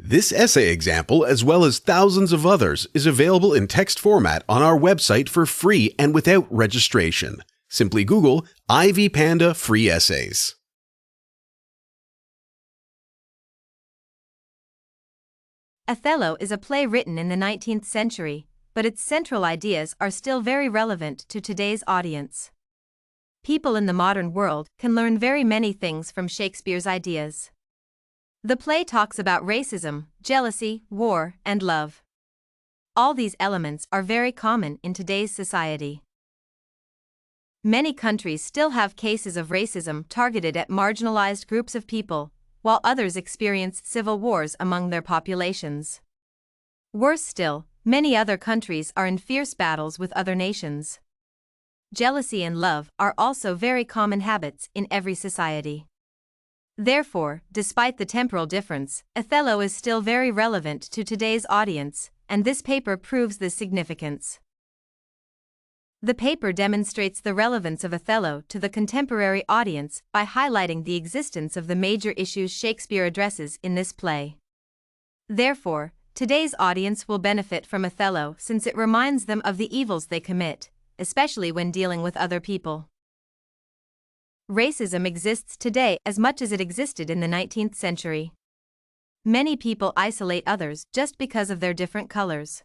This essay example, as well as thousands of others, is available in text format on our website for free and without registration. Simply Google Ivy Panda Free Essays. Othello is a play written in the 19th century, but its central ideas are still very relevant to today's audience. People in the modern world can learn very many things from Shakespeare's ideas. The play talks about racism, jealousy, war, and love. All these elements are very common in today's society. Many countries still have cases of racism targeted at marginalized groups of people, while others experience civil wars among their populations. Worse still, many other countries are in fierce battles with other nations. Jealousy and love are also very common habits in every society. Therefore, despite the temporal difference, Othello is still very relevant to today's audience, and this paper proves this significance. The paper demonstrates the relevance of Othello to the contemporary audience by highlighting the existence of the major issues Shakespeare addresses in this play. Therefore, today's audience will benefit from Othello since it reminds them of the evils they commit, especially when dealing with other people. Racism exists today as much as it existed in the 19th century. Many people isolate others just because of their different colors.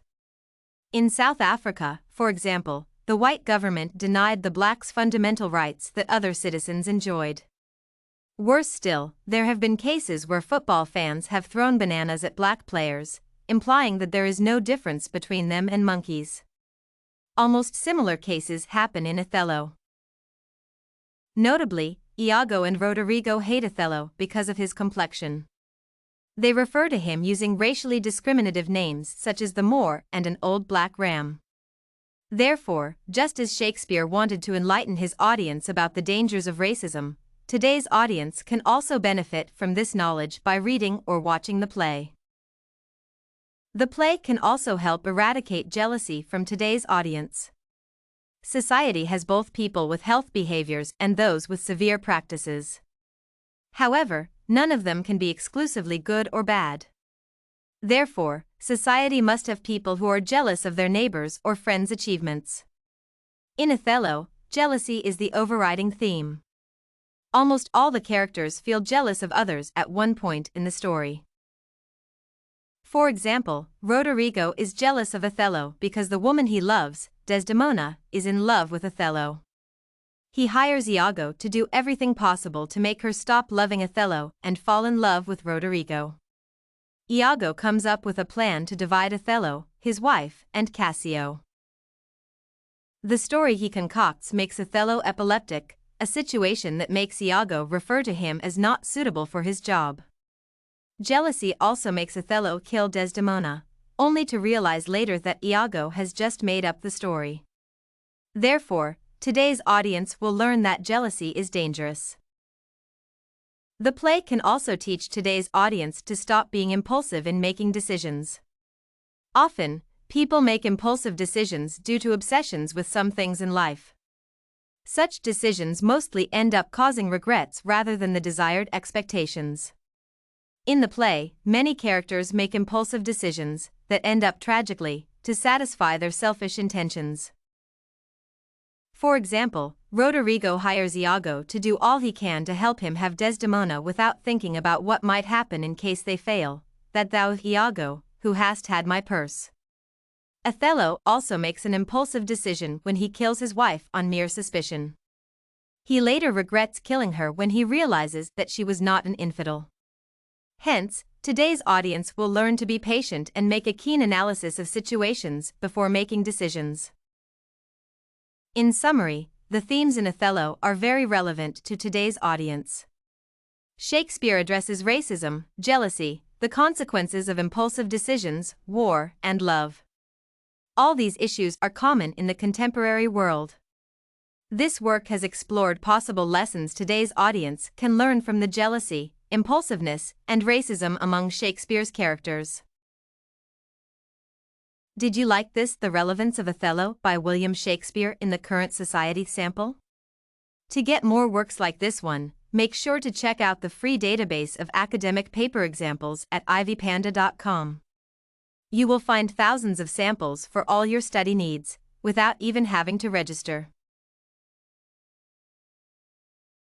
In South Africa, for example, the white government denied the blacks fundamental rights that other citizens enjoyed. Worse still, there have been cases where football fans have thrown bananas at black players, implying that there is no difference between them and monkeys. Almost similar cases happen in Othello. Notably, Iago and Roderigo hate Othello because of his complexion. They refer to him using racially discriminative names such as the Moor and an old black ram. Therefore, just as Shakespeare wanted to enlighten his audience about the dangers of racism, today's audience can also benefit from this knowledge by reading or watching the play. The play can also help eradicate jealousy from today's audience. Society has both people with health behaviors and those with severe practices. However, none of them can be exclusively good or bad. Therefore, society must have people who are jealous of their neighbors' or friends' achievements. In Othello, jealousy is the overriding theme. Almost all the characters feel jealous of others at one point in the story. For example, Roderigo is jealous of Othello because the woman he loves, Desdemona, is in love with Othello. He hires Iago to do everything possible to make her stop loving Othello and fall in love with Roderigo. Iago comes up with a plan to divide Othello, his wife, and Cassio. The story he concocts makes Othello epileptic, a situation that makes Iago refer to him as not suitable for his job. Jealousy also makes Othello kill Desdemona, only to realize later that Iago has just made up the story. Therefore, today's audience will learn that jealousy is dangerous. The play can also teach today's audience to stop being impulsive in making decisions. Often, people make impulsive decisions due to obsessions with some things in life. Such decisions mostly end up causing regrets rather than the desired expectations. In the play, many characters make impulsive decisions that end up tragically to satisfy their selfish intentions. For example, Roderigo hires Iago to do all he can to help him have Desdemona without thinking about what might happen in case they fail, that thou, Iago, who hast had my purse. Othello also makes an impulsive decision when he kills his wife on mere suspicion. He later regrets killing her when he realizes that she was not an infidel. Hence, today's audience will learn to be patient and make a keen analysis of situations before making decisions. In summary, the themes in Othello are very relevant to today's audience. Shakespeare addresses racism, jealousy, the consequences of impulsive decisions, war, and love. All these issues are common in the contemporary world. This work has explored possible lessons today's audience can learn from the jealousy, impulsiveness, and racism among Shakespeare's characters. Did you like this The Relevance of Othello by William Shakespeare in the Current Society sample? To get more works like this one, Make sure to check out the free database of academic paper examples at ivpanda.com. You will find thousands of samples for all your study needs, without even having to register.